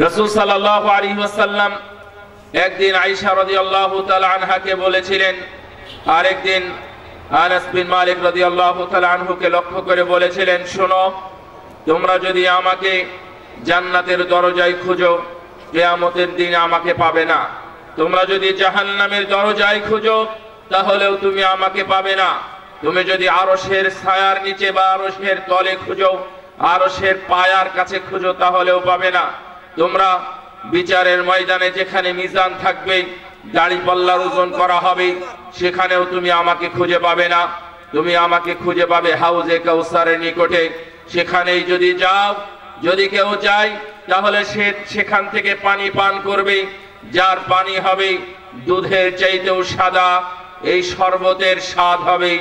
রাসূল সাল্লাল্লাহু আলাইহি ওয়াসাল্লাম একদিন আয়েশা রাদিয়াল্লাহু তাআলা আনহাকে বলেছিলেন, আর একদিন আনাস বিন মালিক রাদিয়াল্লাহু তাআলা আনহুকে লক্ষ্য করে বলেছিলেন, শোনো, তোমরা যদি আমাকে জান্নাতের দরজায় খুঁজো, কিয়ামতের দিনে আমাকে পাবে না। তোমরা যদি জাহান্নামের দরজায় খুঁজো, তাহলেও তুমি আমাকে পাবে না। তুমি যদি আরশের ছায়ার নিচে বা আরশের তলে খুঁজো, আরশের পায়ার কাছে খুঁজো, তাহলেও পাবে না। তোমরা বিচারের ময়দানে যেখানে মিজান থাকবে, দাড়িপাল্লার ওজন করা হবে, সেখানেও তুমি আমাকে খুঁজে পাবে না। তুমি আমাকে খুঁজে পাবে হাউজে কাউসারের নিকটে। সেখানেই যদি যাও, যদি কেউ যায়, তাহলে সে সেখান থেকে পানি পান করবে, যার পানি হবে দুধের চাইতেও সাদা, এই শরবতের স্বাদ হবে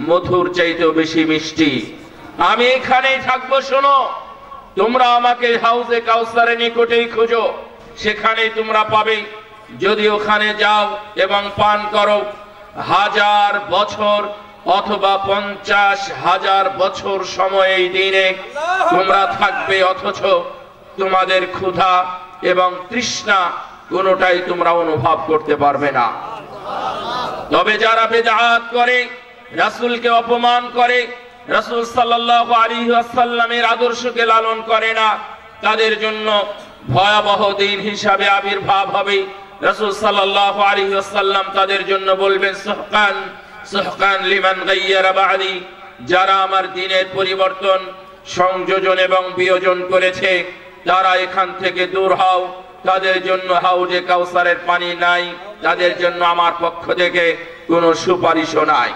মধুর চাইতেও বেশি মিষ্টি। আমি এখানেই থাকবো। শোনো, তোমরা আমাকে হাউজে কাউসারের নিকটেই খুঁজো, সেখানেই তোমরা পাবে। যদি ওখানে যাও এবং পান করো, 1000 বছর অথবা 50,000 বছর সময় এই দিনে তোমরা থাকবে, অথচ তোমাদের ক্ষুধা এবং তৃষ্ণা কোনোটাই তোমরা অনুভব করতে পারবে না। তবে যারা বিদআত করে, রাসূলকে অপমান করে, রাসূল সাল্লাল্লাহু আলাইহি ওয়াসাল্লামের আদর্শকে লালন করে না, তাদের জন্য ভয়াবহ দিন হিসাবে আবির্ভাব হবে। রাসূল সাল্লাল্লাহু আলাইহি ওয়াসাল্লাম তাদের জন্য বলবেন, সুহকান সুহকান লিমান গায়্যারা বা'দি, যারা আমার দ্বীনের পরিবর্তন, সংযোজন এবং বিয়োজন করেছে, তারা এখান থেকে দূর হও। তাদের জন্য হাউজে কাউসারের পানি নাই, তাদের জন্য আমার পক্ষ থেকে কোনো সুপারিশও নাই।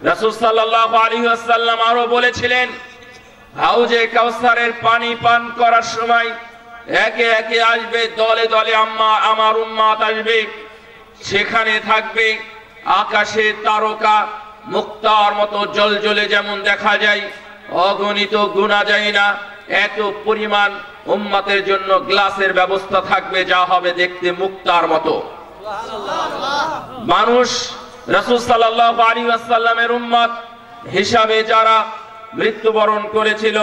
রাসূল সাল্লাল্লাহু আলাইহি ওয়াসাল্লাম আরো বলেছিলেন, হাউজে কাউসারের পানি পান করার সময় একে একে আসবে, দলে দলে আমার উম্মত আসবে। সেখানে থাকবে আকাশে তারকা মুক্তার মতো জ্বলজ্বলে যেমন দেখা যায়, অগণিত গুণা যায় না, এত পরিমাণ উম্মতের জন্য গ্লাসের ব্যবস্থা থাকবে, যা হবে দেখতে মুক্তার মতো। মানুষ রাসূল সাল্লাল্লাহু আলাইহি ওয়াসাল্লামের উম্মত হিসাবে যারা মৃত্যুবরণ করেছিল,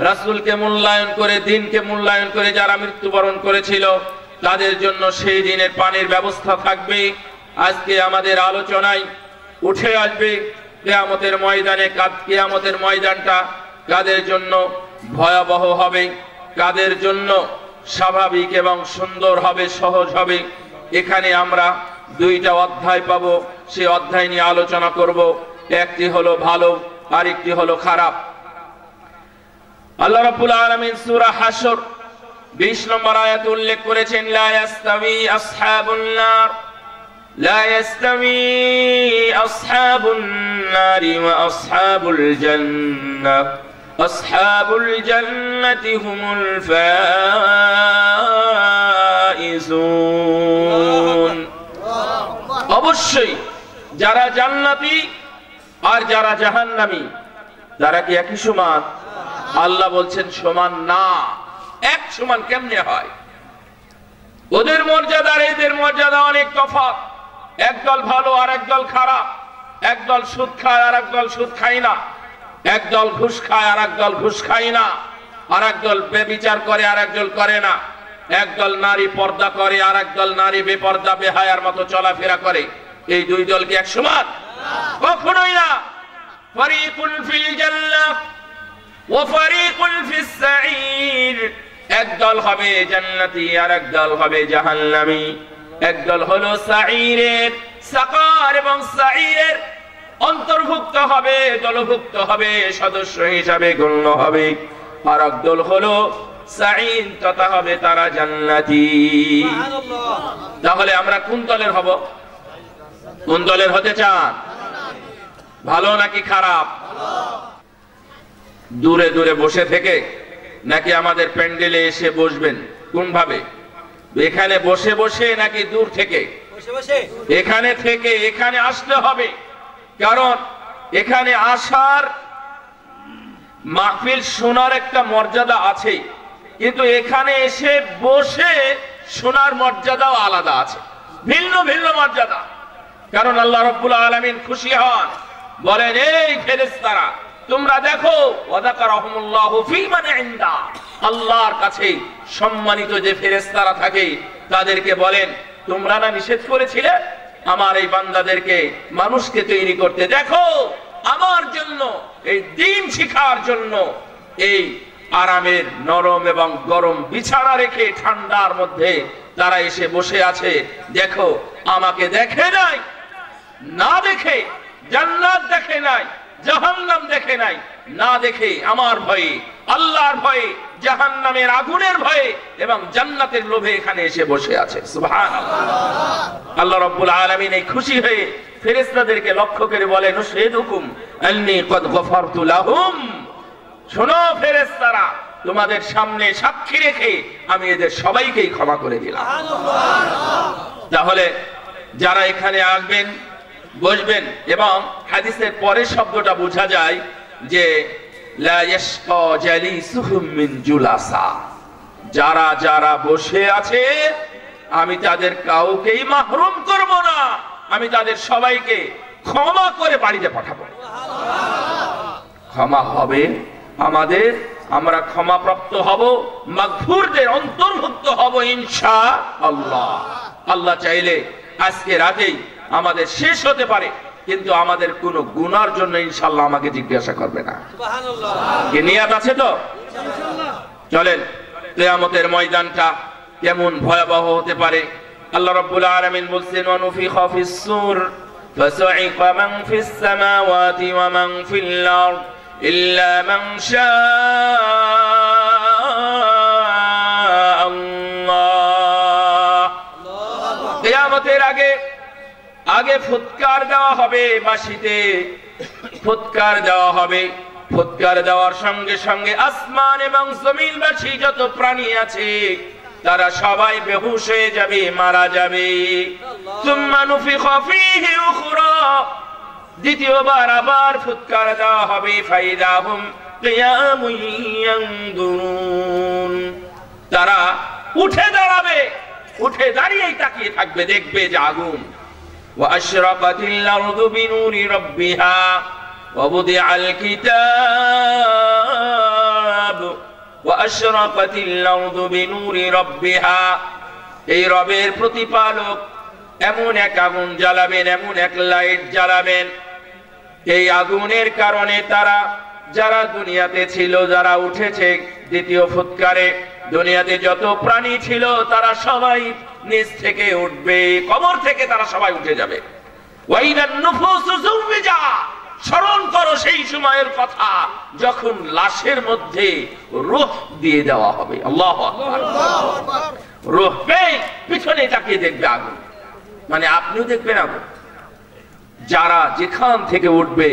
রাসূলকে মূল্যায়ন করে, দ্বীনকে মূল্যায়ন করে যারা মৃত্যুবরণ করেছিল, তাদের জন্য সেই দিনের পানির ব্যবস্থা থাকবে। আজকে আমাদের আলোচনায় উঠে আসবে কিয়ামতের ময়দানে, কিয়ামতের ময়দানটা কাদের জন্য ভয়াবহ হবে, কাদের জন্য স্বাভাবিক এবং সুন্দর হবে, সহজ হবে। এখানে আমরা 2টা অধ্যায় পাবো, সেই অধ্যায় নিয়ে আলোচনা করব। একটি হলো ভালো, আরেকটি হলো খারাপ। আল্লাহ রাব্বুল আলামিন সূরা হাশর 20 নম্বর আয়াতে উল্লেখ করেছেন, লা ইয়াস্তাবি আসহাবুন নার, লা ইয়াস্তাবি আসহাবুন নারি ওয়া আসহাবুল জান্নাহ, আসহাবুল জান্নাতি হুমুল ফাইজুন। অবশ্যই যারা জান্নাতি আর যারা জাহান্নামী, তারা কি একই সমান? আল্লাহ বলছেন সমান না। এক সমান কেমনে হয়? ওদের মর্যাদা আর এদের মর্যাদা অনেক তফাৎ। একদল ভালো আর একদল খারাপ, একদল সুদ খায় আর একদল সুদ খায় না, একদল ঘুষ খায় আর একদল ঘুষ খায় না, আর একদল বেবিচার করে আর একদল করে না, একদল নারী পর্দা করে আর একদল নারী বেপর্দা বেহায়ার মতো চলাফেরা করে। এই 2 দল কি এক সমান? কখনোই না। ফারিকুন ফিল জান্নাহ ওয়া ফারিকুন ফিস সাঈর, একদল হবে জান্নাতি আর একদল হবে জাহান্নামী। একদল হলো সাঈরের, সাকার এবং সাঈরের অন্তর্ভুক্ত হবে, দলভুক্ত হবে, সদস্য হিসাবে গণ্য হবে। আর একদল হলো সাঈর, তথা হবে তারা জান্নাতি। তাহলে আমরা কোন দলের হব? কোন দলের হতে চান? ভালো নাকি খারাপ? দূরে দূরে বসে থেকে নাকি আমাদের প্যান্ডেলে এসে বসবেন? কোন ভাবে? এখানে বসে বসে নাকি দূর থেকে? এখানে থেকে। এখানে আসতে হবে, কারণ এখানে আসার মাহফিল শোনার একটা মর্যাদা আছে, কিন্তু এখানে এসে বসে শোনার মর্যাদাও আলাদা আছে, ভিন্ন ভিন্ন মর্যাদা। কারণ আল্লাহ রাব্বুল আলামিন খুশি হন, বলেন, এই ফেরেশতারা তোমরা দেখো, ওয়াযাকারাহুমুল্লাহু ফী মান ইনদা, আল্লাহর কাছে সম্মানিত যে ফেরেশতারা থাকে তাদেরকে বলেন, তোমরা না নিষেধ করেছিলে আমার এই বান্দাদেরকে মানুষকে তৈরি করতে, দেখো আমার জন্য এই দ্বীন শিখার জন্য এই আরামের নরম এবং গরম বিছানা রেখে ঠান্ডার মধ্যে তারা এসে বসে আছে। দেখো আমাকে দেখে নাই, না দেখে জান্নাত দেখে নাই, জাহান্নাম দেখে নাই, না দেখে আমার ভয়ে, আল্লাহর ভয়ে, জাহান্নামের আগুনের ভয়ে এবং জান্নাতের লোভে এখানে এসে বসে আছে। সুবহানাল্লাহ। আল্লাহ রাব্বুল আলামিন এই খুশি হয়ে ফেরেশতাদেরকে লক্ষ্য করে বলেন, উশহিদুকুম আন্নী ক্বাদ গফারতু লাহুম, শোনো ফেরেশতারা, তোমাদের সামনে সাক্ষী রেখে আমি এদের সবাইকেই ক্ষমা করে দিলাম। তাহলে যারা এখানে আসবেন, বসবেন, এবং হাদিসের পরের শব্দটা বোঝা যায় যে লা ইয়াশকা জালিসুহুম মিন জুলাসা, যারা যারা বসে আছে আমি তাদের কাউকেই মাহরুম করব না, আমি তাদের সবাইকে ক্ষমা করে বাড়িতে পাঠাবো। ক্ষমা হবে আমাদের, আমরা ক্ষমাপ্রাপ্ত হব, মাগফুরদের অন্তর্ভুক্ত হব ইনশাআল্লাহ। আল্লাহ চাইলে আজকে রাতেই আমাদের শেষ হতে পারে, কিন্তু আমাদের কোনো গুনার জন্য ইনশাআল্লাহ আমাকে জিজ্ঞাসা করবে না। সুবহানাল্লাহ। কি নিয়াত আছে তো? ইনশাআল্লাহ। চলেন, কিয়ামতের ময়দানটা কেমন ভয়াবহ হতে পারে। আল্লাহ রাব্বুল আলামিন বলেন, ওয়ানুফিখা ফিস সূর ফাসাইকা মান ফিস সামাওয়াতি ওয়া মান ফিল আরদ ইল্লা মান শাআল্লাহ। কিয়ামতের আগে ফুৎকার দেওয়া হবে, বাঁশিতে ফুৎকার দেওয়া হবে। ফুৎকার দেওয়ার সঙ্গে সঙ্গে আসমান এবং জমিনবাসী যত প্রাণী আছে তারা সবাই বেহুশ হয়ে যাবে, মারা যাবে। সুম্মা নুফিখা ফীহি উখরা, দ্বিতীয়বার আবার ফুৎকার দেওয়া হবে। ফাইদাহুম কিয়ামুন ইয়ানদুরুন, তারা উঠে দাঁড়াবে, উঠে দাঁড়িয়েই তাকিয়ে থাকবে, দেখবে যে আগুন। ওয়াশরাকাতিল আরদু বিনুরি রাব্বিহা ওয়াবুদিআল কিতাব ওয়াশরাকাতিল আরদু বিনুরি রাব্বিহা, এই রবের প্রতিপালক এমন এক আগুন জ্বালাবেন, এমন এক লাইট জ্বালাবেন, এই আগুনের কারণে তারা যারা দুনিয়াতে ছিল, যারা উঠেছে দ্বিতীয় ফুৎকারে, দুনিয়াতে যত প্রাণী ছিল তারা সবাই নিচ থেকে উঠবে, কবর থেকে তারা সবাই উঠে যাবে। ওয়াইদান নুফুসু যুওবিজা, স্মরণ করো সেই সময়ের কথা যখন লাশের মধ্যে রূহ দিয়ে দেওয়া হবে। আল্লাহু আকবার। রূহ পেয়ে পিছনে তাকিয়ে দেখবে আগুন, মানে আপনিও দেখবেন আগুন। যারা যেখান থেকে উঠবে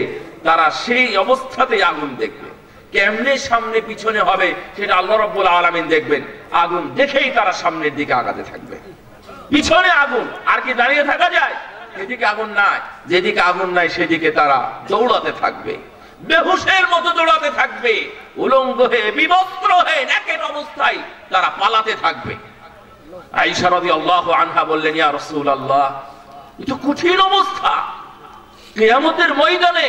তারা সেই অবস্থাতেই আগুন দেখবে। কেমনে সামনে পিছনে হবে সেটা আল্লাহ রাব্বুল আলামিন দেখবেন। আগুন দেখেই তারা সামনের দিকে আগাতে থাকবে। পিছনে আগুন, আর কি দাঁড়িয়ে থাকা যায়? এদিকে আগুন নাই, যেদিকে আগুন নাই সেদিকে তারা দৌড়াতে থাকবে, বেহুশের মতো দৌড়াতে থাকবে, উলঙ্গ হয়ে, বিবস্ত্র হয়ে, নাকের অবস্থায় তারা পালাতে থাকবে। আয়েশা রাদিয়াল্লাহু আনহা বললেন, ইয়া রাসূলুল্লাহ, এটা কঠিন অবস্থা। কিয়ামতের ময়দানে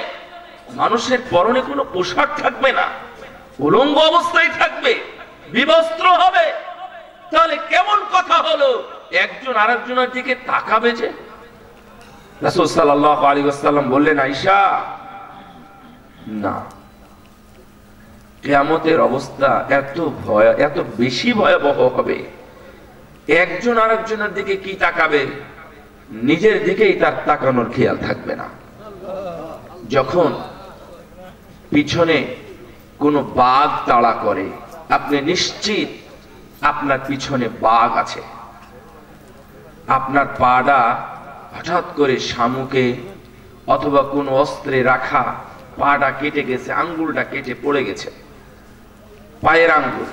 মানুষের পরনে কোনো পোশাক থাকবে না, উলঙ্গ অবস্থায় থাকবে, বিবস্ত্র হবে, তাহলে কেমন কথা হলো? একজন আরেকজনের দিকে তাকাবে যে? রাসূল সাল্লাল্লাহু আলাইহি ওয়াসাল্লাম বললেন, আয়েশা, না, কিয়ামতের অবস্থা এত বেশি ভয়াবহ হবে, একজন আরেকজনের দিকে কি তাকাবে, নিজের দিকেই তার তাকানোর খেয়াল থাকবে না। যখন পিছনে কোনো বাঘ তাড়া করে, আপনি নিশ্চিত আপনার পিছনে বাঘ আছে, আপনার পাটা হঠাৎ করে শামুকে অথবা কোন অস্ত্রে রাখা পাটা কেটে গেছে, আঙ্গুলটা কেটে পড়ে গেছে, পায়ের আঙ্গুল,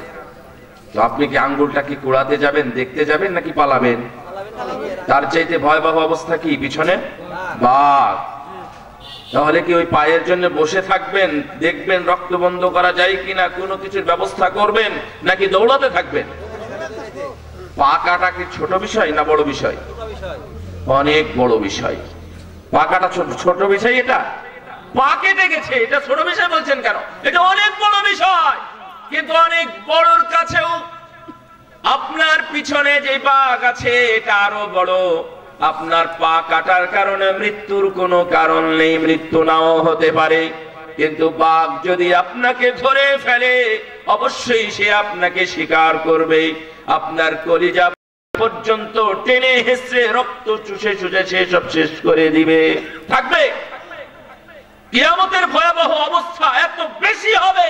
তো আপনি কি আঙ্গুলটাকে কুড়াতে যাবেন, দেখতে যাবেন, নাকি পালাবেন? তার চাইতে ভয়াবহ অবস্থা কি? পিছনে বাঘ। তাহলে কি ওই পায়ের জন্য বসে থাকবেন, দেখবেন রক্ত বন্ধ করা যায় কিনা, কোনো কিছুর ব্যবস্থা করবেন, নাকি দৌড়াতে থাকবেন? পা কাটা কি ছোট বিষয় না বড় বিষয়? অনেক বড় বিষয়। পা কাটা ছোট বিষয়? এটা পা কেটে গেছে, এটা ছোট বিষয় বলছেন কেন? এটা অনেক বড় বিষয়। কিন্তু অনেক বড়র কাছেও আপনার পিছনে যে বাঘ আছে এটা আরো বড়। আপনার পা কাটার কারণে মৃত্যুর কোনো কারণ নেই, মৃত্যু নাও হতে পারে, কিন্তু বাঘ যদি আপনাকে ধরে ফেলে অবশ্যই সে আপনাকে শিকার করবে। আপনার কলিজা পর্যন্ত টেনে হেসড়ে রক্ত চুষে চুষে সে সব শেষ করে দিবে। থাকবে কিয়ামতের ভয়াবহ অবস্থা এত বেশি হবে,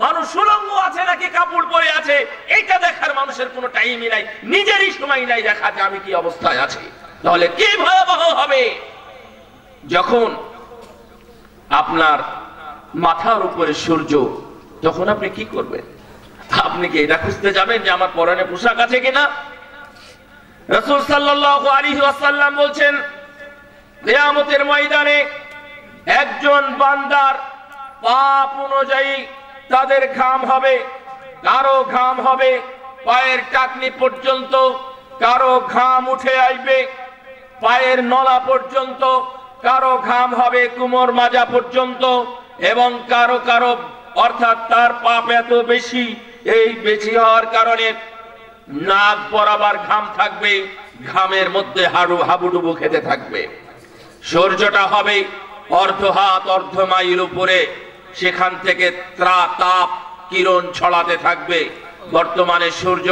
মানুষ উলঙ্গ আছে নাকি কাপড় পরে আছে এটা দেখার মানুষের কোনো টাইমই নাই, নিজেরই সময় নাই দেখা যে আমি কি অবস্থায় আছি। তাহলে কি ভয়াবহ হবে যখন আপনার মাথার উপরে সূর্য, তখন আপনি কি করবেন? আপনি কি এটা খুঁজতে যাবেন যে আমার পরনে পোশাক আছে কিনা? রাসূল সাল্লাল্লাহু আলাইহি ওয়াসাল্লাম বলছেন কিয়ামতের ময়দানে একজন বান্দার পাপ অনুযায়ী তাদের ঘাম হবে, কারো ঘাম হবে পায়ের টাকনি পর্যন্ত, কারো ঘাম উঠে আসবে পায়ের নলা পর্যন্ত, কারো ঘাম হবে কোমর মাজা পর্যন্ত, এবং কারো কারো অর্থাৎ তার পাপ এত বেশি, এই বেশি হওয়ার কারণে নাক বরাবর ঘাম থাকবে, ঘামের মধ্যে হাবুডুবু খেতে থাকবে। সূর্যটা হবে অর্ধ হাত অর্ধ মাইল উপরে, সেখান থেকে তাপ কিরণ ছড়াতে থাকবে। বর্তমানে সূর্য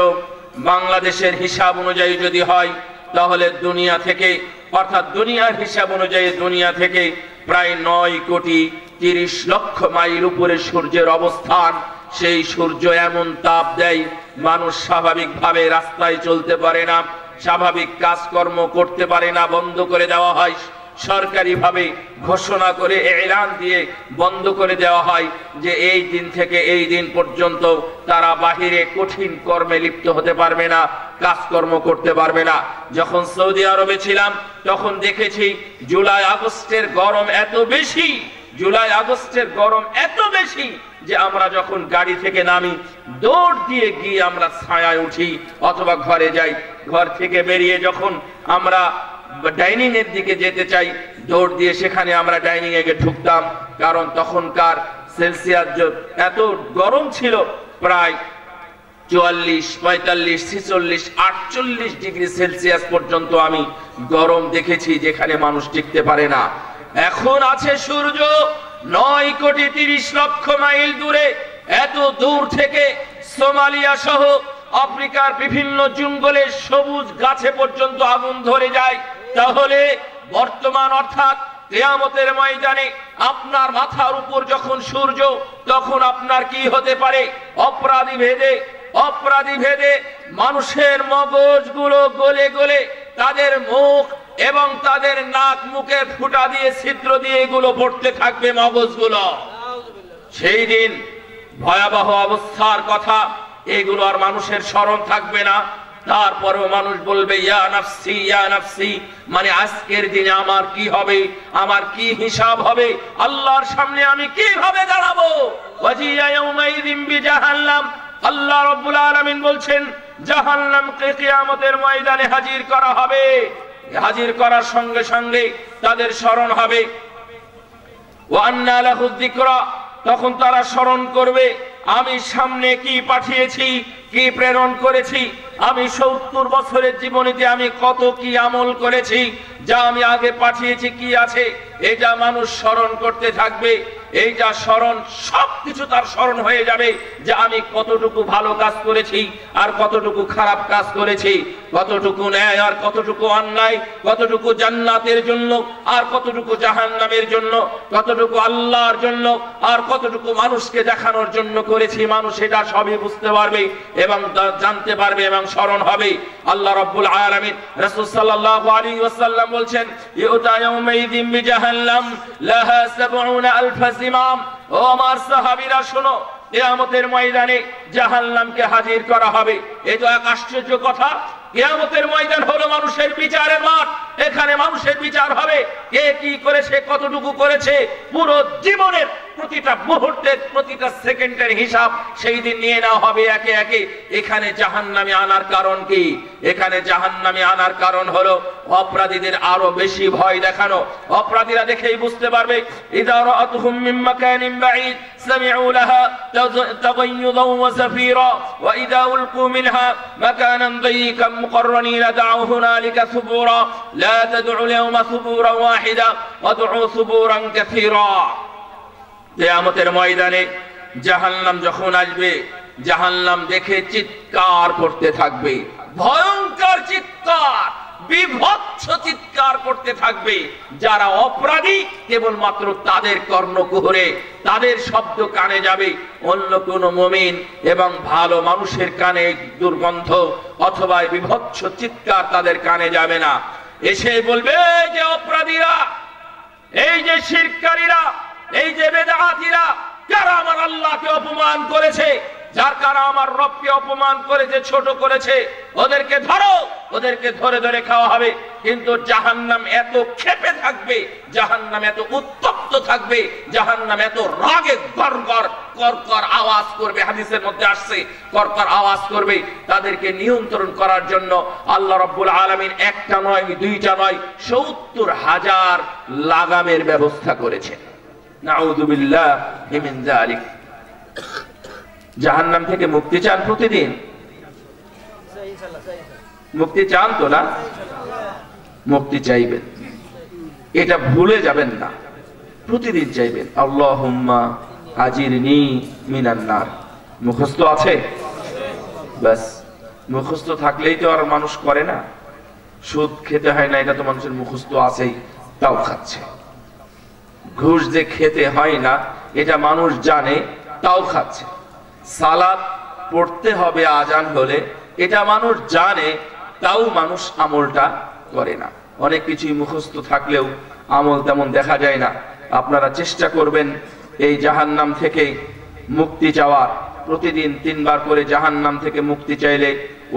বাংলাদেশের হিসাব অনুযায়ী যদি হয় তাহলে দুনিয়া থেকে, অর্থাৎ দুনিয়ার হিসাব অনুযায়ী দুনিয়া থেকে প্রায় 9,30,00,000 মাইল উপরে সূর্যের অবস্থান। সেই সূর্য এমন তাপ দেয় মানুষ স্বাভাবিকভাবে রাস্তায় চলতে পারে না, স্বাভাবিক কাজকর্ম করতে পারে না, বন্ধ করে দেওয়া হয়। সরকারিভাবে ঘোষণা করে এলান দিয়ে বন্ধ করে দেওয়া হয় যে এই দিন থেকে এই দিন পর্যন্ত তারা বাহিরে কঠিন কর্মে লিপ্ত হতে পারবে না, কাজকর্ম করতে পারবে না। যখন সৌদি আরবে ছিলাম তখন দেখেছি জুলাই আগস্টের গরম এত বেশি, জুলাই আগস্টের গরম এত বেশি যে আমরা যখন গাড়ি থেকে নামি দৌড় দিয়ে গিয়ে আমরা ছায়ায় উঠি অথবা ঘরে যাই। ঘর থেকে বেরিয়ে যখন আমরা ডাইনিং এর দিকে যেতে চাই দৌড় দিয়ে সেখানে আমরা ডাইনিং এ ঢুকতাম, কারণ তখনকার সেলসিয়াস এত গরম ছিল, প্রায় 44, 45, 46, 48 ডিগ্রি সেলসিয়াস পর্যন্ত আমি গরম দেখেছি, যেখানে মানুষ টিকতে পারে না। এখন আছে সূর্য 9,30,00,000 মাইল দূরে, এত দূর থেকে সোমালিয়া সহ আফ্রিকার বিভিন্ন জঙ্গলের সবুজ গাছে পর্যন্ত আগুন ধরে যায়। তাহলে বর্তমান অর্থাৎ কিয়ামতের ময়দানে আপনার মাথার উপর যখন সূর্য, তখন আপনার কি হতে পারে? অপরাধী ভেদে মানুষের মগজগুলো গলে গলে তাদের মুখ এবং তাদের নাক মুখের ফুটা দিয়ে ছিদ্র দিয়ে এগুলো পড়তে থাকবে মগজগুলো। সেই দিন ভয়াবহ অবস্থার কথা, এগুলো আর মানুষের স্মরণ থাকবে না। তারপরেও মানুষ বলবে ইয়া নাফসি ইয়া নাফসি, মানে আজকের দিনে আমার কি হবে, আমার কি হিসাব হবে, আল্লাহর সামনে আমি কিভাবে দাঁড়াবো। ওয়াজিয়া ইয়াউমাইযিন বিজাহান্নাম, আল্লাহ রাব্বুল আলামিন বলছেন জাহান্নামকে কিয়ামতের ময়দানে হাজির করা হবে। হাজির করার সঙ্গে সঙ্গে তাদের স্মরণ হবে। ওয়া আন্না লাহু যিকরা, তখন তারা স্মরণ করবে আমি সামনে কি পাঠিয়েছি, কি প্রেরণ করেছি, আমি 70 বছরের জীবনীতে আমি কত কি আমল করেছি, যা আমি আগে পাঠিয়েছি কি আছে, এটা মানুষ স্মরণ করতে থাকবে। এইটা স্মরণ, সবকিছু তার স্মরণ হয়ে যাবে যে আমি কতটুকু ভালো কাজ করেছি আর কতটুকু খারাপ কাজ করেছি, কতটুকু ন্যায় আর কতটুকু অন্যায়, কতটুকু জান্নাতের জন্য আর কতটুকু জাহান্নামের জন্য, কতটুকু আল্লাহর জন্য আর কতটুকু মানুষকে দেখানোর জন্য করেছি। মানুষ এটা সবই বুঝতে পারবে এবং জানতে পারবে এবং স্মরণ হবে। আল্লাহ রাব্বুল আলামিন রাসূল সাল্লাল্লাহু আলাইহি ওয়াসাল্লাম বলছেন ইউতা ইয়াউমাইযিন বিজাহান্নাম লাহা 70,000 জিমাম। ও আমার সাহাবীরা শোনো, কিয়ামতের ময়দানে জাহান্নামকে হাজির করা হবে। এই তো এক আশ্চর্য কথা। কিয়ামতের ময়দান হলো মানুষের বিচারের মাঠ। এখানে মানুষের বিচার হবে, কে কি করেছে, কতটুকু করেছে, পুরো জীবনের প্রতিটা মুহূর্তের প্রতিটা সেকেন্ডের হিসাব সেই দিন নিয়ে নেওয়া হবে একে একে। এখানে জাহান্নামে আনার কারণ কি? এখানে জাহান্নামে আনার কারণ হলো অপরাধীদের আরো বেশি ভয় দেখানো। অপরাধীরা দেখেই বুঝতে পারবে, ইযা রাআতুহুম মিন মাকানিন বাঈদ সামি'উ লাহা তাগায়্যুদান ওয়া যাফীরা ওয়া ইযা উলকু মিনহা মাকানান দায়ীকান মুকাররানিনা দা'উ হুনালিকা সুবুরা লা তাদ'উ ইয়াওমা সুবুরান ওয়াহিদা ওয়াদ'উ সুবুরান কাসীরা। কিয়ামতের ময়দানে জাহান্নাম যখন আসবে, জাহান্নাম দেখে চিৎকার করতে থাকবে, ভয়ঙ্কর চিৎকার, বিভৎস চিৎকার করতে থাকবে। যারা অপরাধী কেবলমাত্র তাদের কর্ণকুহরে তাদের শব্দ কানে যাবে, অন্য কোন মুমিন এবং ভালো মানুষের কানে দুর্গন্ধ অথবা বিভৎস চিৎকার তাদের কানে যাবে না। এসে বলবে, এই যে অপরাধীরা, এই যে শিরকারীরা, এই যে বেদাতিরা, যারা আমার আল্লাহকে অপমান করেছে, যার কারা আমার রবকে অপমান করেছে, ছোট করেছে, ওদেরকে ধরো, ওদেরকে ধরে ধরে খাওয়া হবে। কিন্তু জাহান্নাম এত ক্ষেপে থাকবে, জাহান্নাম এত উত্তপ্ত থাকবে, জাহান্নাম এত রাগে গড়গড় করকর আওয়াজ করবে। হাদিসের মধ্যে আসছে করকর আওয়াজ করবে। তাদেরকে নিয়ন্ত্রণ করার জন্য আল্লাহ রাব্বুল আলামিন একটা নয়, দুইটা নয়, ৭০,০০০ লাগামের ব্যবস্থা করেছেন। নাউযু বিল্লাহি মিন যালিক। জাহান্নাম থেকে মুক্তি চান প্রতিদিন? মুক্তি চান তো না? মুক্তি চাইবেন, এটা ভুলে যাবেন না, প্রতিদিন চাইবেন আল্লাহুম্মা আজিরনি মিনান নার। মুখস্থ আছে? ব্যাস, মুখস্থ থাকলেই তো আর মানুষ করে না। সুদ খেতে হয় না, এটা তো মানুষের মুখস্থ আছেই, তাও খাচ্ছে। ঘুষ যে খেতে হয় না, এটা মানুষ জানে, তাও খাচ্ছে। সালাত পড়তে হবে আজান হলে, এটা মানুষ জানে, তাও মানুষ আমলটা করে না। অনেক কিছুই মুখস্থ থাকলেও আমল তেমন দেখা যায় না। আপনারা চেষ্টা করবেন এই জাহান্নাম থেকে মুক্তি চাওয়ার। প্রতিদিন ৩ বার করে জাহান্নাম থেকে মুক্তি চাইলে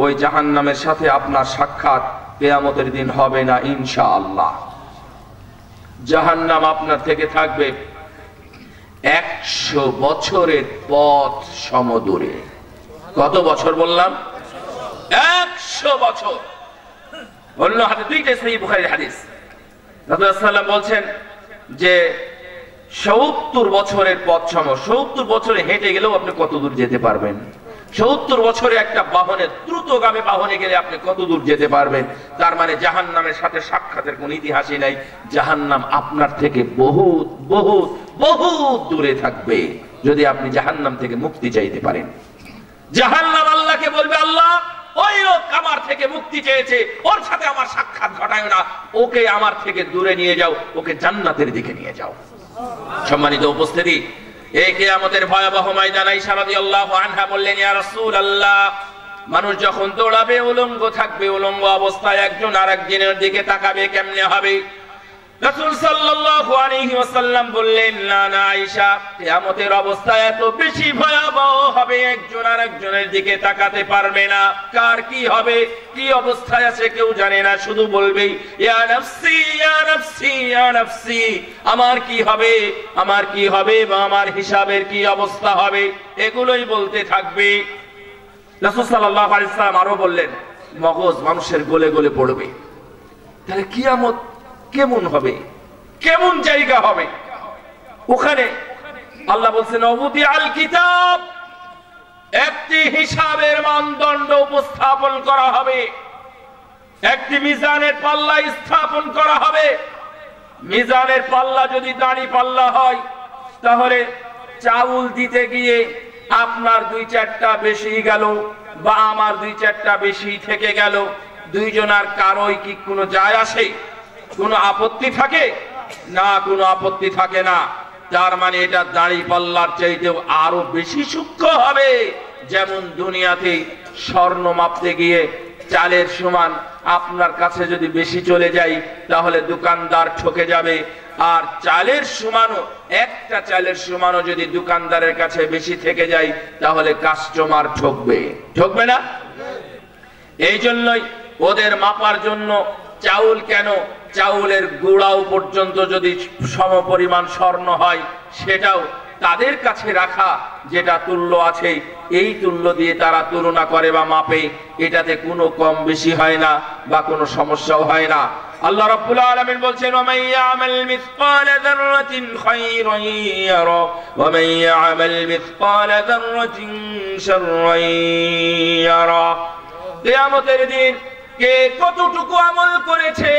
ওই জাহান্নামের সাথে আপনার সাক্ষাৎ কিয়ামতের দিন হবে না ইনশাআল্লাহ। জাহান্নাম আপনার থেকে থাকবে ১০০ বছরের পথ সমদূরে। কত বছর বললাম? ১০০ বছর। অন্য হাদিস, দুইটা সহিহ বুখারীর হাদিস, রাসূলুল্লাহ সাল্লাল্লাহু আলাইহি ওয়াসাল্লাম বলছেন যে ৭০ বছরের পথ সম। ৭০ বছরে হেঁটে গেলেও আপনি কত দূর যেতে পারবেন? ৭০ বছরে একটা বাহনে, দ্রুতগামী বাহনে গেলে আপনি কত দূর যেতে পারবেন? তার মানে জাহান্নামের সাথে সাক্ষাতের কোন ইতিহাসই নাই। জাহান্নাম আপনার থেকে বহুত বহুত বহুত দূরে থাকবে যদি আপনি জাহান্নাম থেকে মুক্তি চাইতে পারেন। জাহান্নাম আল্লাহকে বলবে, আল্লাহ ওই লোক আমার থেকে মুক্তি চেয়েছে, ওর সাথে আমার সাক্ষাৎ ঘটায় না, ওকে আমার থেকে দূরে নিয়ে যাও, ওকে জান্নাতের দিকে নিয়ে যাও। সম্মানিত উপস্থিতি, এই কিয়ামতের ভয়াবহ ময়দানে আয়েশা রাদিয়াল্লাহু আনহা বললেন, ইয়া রাসূলুল্লাহ, মানুষ যখন দৌড়াবে উলঙ্গ থাকবে, উলঙ্গ অবস্থায় একজন আরেকজনের দিকে তাকাবে, কেমনে হবে? রাসূল সাল্লাল্লাহু আলাইহি ওয়াসাল্লাম বললেন, না না আয়েশা, কিয়ামতের অবস্থা এত বেশি ভয়াবহ হবে, একজন আরেকজনের দিকে তাকাতে পারবে না। কার কি হবে, কি অবস্থায় আছে কেউ জানে না, শুধু বলবেই ইয়া নাফসি ইয়া নাফসি ইয়া নাফসি, আমার কি হবে, আমার কি হবে, বা আমার হিসাবের কি অবস্থা হবে, এগুলোই বলতে থাকবে। রাসূল সাল্লাল্লাহু আলাইহি ওয়াসাল্লাম আরো বললেন, মগজ মানুষের গলে গলে পড়বে। তাহলে কিয়ামত কেমন হবে, কেমন জায়গা হবে? ওখানে আল্লাহ বলছেন, ওয়াদি আল কিতাব, একটি হিসাবের মানদণ্ড উপস্থাপন করা হবে, একটি মিজানের পাল্লা স্থাপন করা হবে। মিজানের পাল্লা যদি দাঁড়ি পাল্লা হয়, তাহলে চাউল দিতে গিয়ে আপনার ২-৪টা বেশি গেল বা আমার ২-৪টা বেশি থেকে গেল, দুইজনার কারোই কি কোনো যায় আসে? কোনো আপত্তি থাকে না? কোনো আপত্তি থাকে না। তার মানে এটা দাঁড়ি পাল্লার চাইতেও আরো বেশি সূক্ষ্ম হবে। যেমন দুনিয়াতে স্বর্ণ মাপতে গিয়ে চালের সমান আপনার কাছে যদি বেশি চলে যায়, তাহলে দোকানদার ঠকে যাবে। আর চালের সমানও, একটা চালের সমানও যদি দোকানদারের কাছে বেশি থেকে যায়, তাহলে কাস্টমার ঠকবে, ঠকবে না? এই জন্যই ওদের মাপার জন্য চাউল কেন, চাউলের গুঁড়াও পর্যন্ত যদি সমপরিমাণ স্বর্ণ হয় সেটাও তাদের কাছে রাখা, যেটা তুল্য আছে এই তুল্য দিয়ে তারা তুলনা করে বা মাপে, এটাতে কোনো কম বেশি হয় না বা কোনো সমস্যাও হয় না। আল্লাহ রাব্বুল আলামিন বলছেন, ওয়া মান ইয়ামাল মিসকালা যাররাতিন খায়রান ইয়ারা ওয়া মান ইয়ামাল মিসকালা যাররাতিন শাররান ইয়ারা। কিয়ামতের দিন কে কতটুকু আমল করেছে,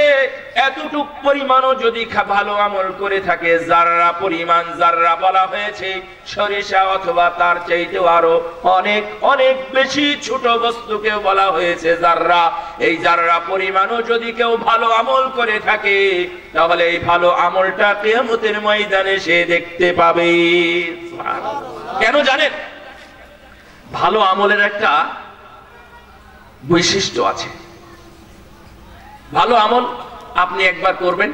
এতটুকু পরিমাণও যদি ভালো আমল করে থাকে, জাররা পরিমাণ, জাররা বলা হয়েছে সরিষা অথবা তার চাইতেও আরো অনেক অনেক বেশি ছোট বস্তুকে বলা হয়েছে জাররা। এই জাররা পরিমাণও যদি কেউ ভালো আমল করে থাকে, তাহলে এই ভালো আমলটা কিয়ামতের ময়দানে সে দেখতে পাবে। কেন জানেন? ভালো আমলের একটা বৈশিষ্ট্য আছে। ভালো আমল আপনি একবার করবেন,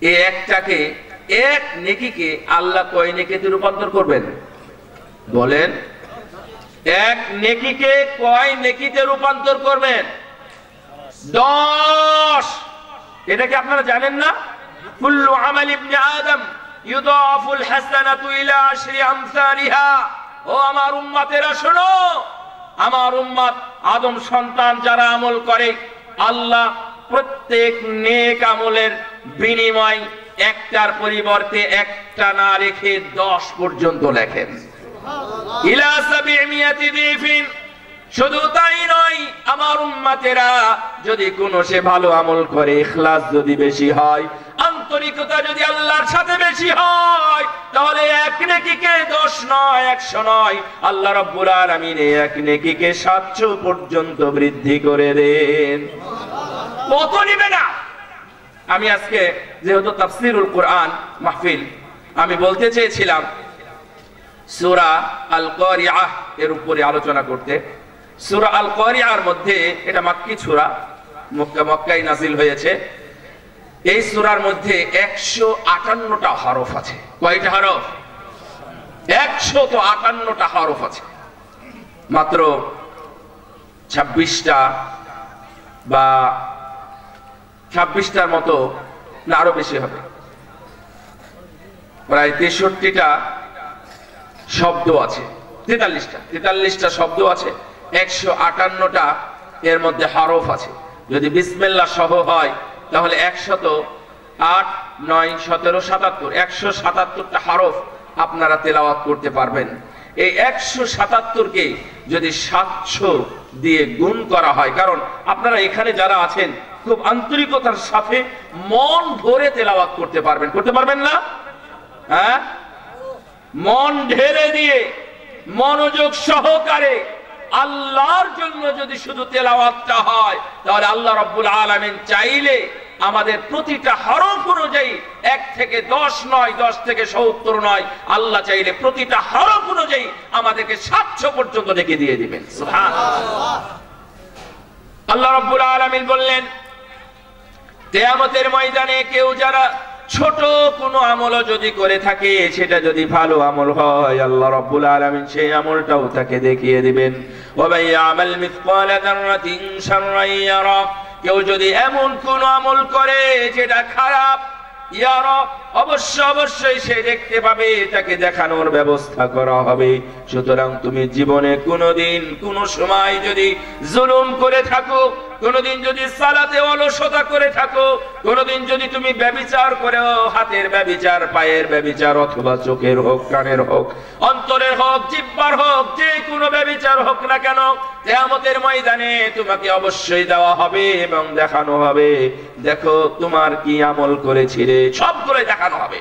এই একটাকে, এক নেকিকে আল্লাহ কয় নেকিতে রূপান্তর করবেন? বলেন, এক নেকিকে কয় নেকিতে রূপান্তর করবেন? 10। এটা কি আপনারা জানেন না? কুল্লু আমাল ইবনে আদম ইউদাফুল হাসানাতু ইলা 10 আমসালিহা। ও আমার উম্মতেরা শোনো, আমার উম্মত আদম সন্তান যারা আমল করে, আল্লাহ প্রত্যেক নেক আমলের বিনিময় একটার পরিবর্তে একটা না রেখে 10 পর্যন্ত লেখেন। ইলা 700 দিফিন। শুধু তাই নয়, আমার উম্মতেরা যদি কোনো সে ভালো আমল করে, ইখলাস যদি বেশি হয়, আন্তরিকতা যদি আল্লাহর সাথে বেশি হয়, তাহলে এক নেকিকে 10 নয় 100 নয়, আল্লাহ রাব্বুল আলামিন এক নেকিকে 700 পর্যন্ত বৃদ্ধি করে দেন। কত নিবে না? আমি আজকে যেহেতু তাফসীরুল কোরআন মাহফিল, আমি বলতে চেয়েছিলাম সূরা আল কারিআহ এর উপরে আলোচনা করতে। সূরা আল কারিআর মধ্যে, এটা মাক্কি সূরা, মক্কায় নাযিল হয়েছে। এই সূরার মধ্যে 158টা হরফ আছে। কয়টা হরফ? 158টা হরফ আছে। মাত্র 26টা বা 26টার মতো, না আরো বেশি হবে, প্রায় 63টা শব্দ আছে। 43টা শব্দ আছে, 158টা এর মধ্যে হরফ আছে। যদি বিসমিল্লাহ সহ হয় তাহলে 108, 9, 17, 77, 177টা হরফ আপনারা তেলাওয়াত করতে পারবেন। এই 177কে যদি 700 দিয়ে গুণ করা হয়, কারণ আপনারা এখানে যারা আছেন খুব আন্তরিকতার সাথে মন ভরে তেলাওয়াত করতে পারবেন, করতে পারবেন না? হ্যাঁ, মন ঢেলে দিয়ে মনোযোগ সহকারে আল্লাহর জন্য যদি শুধু তেলাওয়াতটা হয়, তাহলে আল্লাহ রাব্বুল আলামিন চাইলে আমাদের প্রতিটা হরফ অনুযায়ী 1 থেকে 10 নয়, 10 থেকে 70 নয়, আল্লাহ চাইলে প্রতিটা হরফ অনুযায়ী আমাদেরকে 700 পর্যন্ত রেখে দিয়ে দিবেন। সুবহানাল্লাহ। আল্লাহ রাব্বুল আলামিন বললেন, কিয়ামতের ময়দানে কেউ যারা ছোট কোনো আমল যদি করে থাকে, সেটা যদি ভালো আমল হয়, আল্লাহ রাব্বুল আলামিন সেই আমলটাও তাকে দেখিয়ে দিবেন। ওয়া মান ইয়ামাল মিসকালা যাররাতিন শাররান ইয়ারা। কেউ যদি এমন কোন আমল করে যেটা খারাপ, ইয়ারা, অবশ্যই সে দেখতে পাবে, তাকে দেখানোর ব্যবস্থা করা হবে। সুতরাং তুমি জীবনে কোনোদিন কোনো সময় যদি জুলুম করে থাকো, কোনোদিন যদি সালাতে অলসতা করে থাকো, কোনোদিন যদি তুমি ব্যভিচার করো, হাতের ব্যভিচার, পায়ের ব্যভিচার, অথবা চোখের হোক, কানের হোক, অন্তরের হোক, জিহ্বার হোক, যে কোনো ব্যভিচার হোক না কেন, কিয়ামতের ময়দানে তোমাকে অবশ্যই দেওয়া হবে এবং দেখানো হবে, দেখো তোমার কি আমল করেছিলে, সবগুলো দেখানো হবে।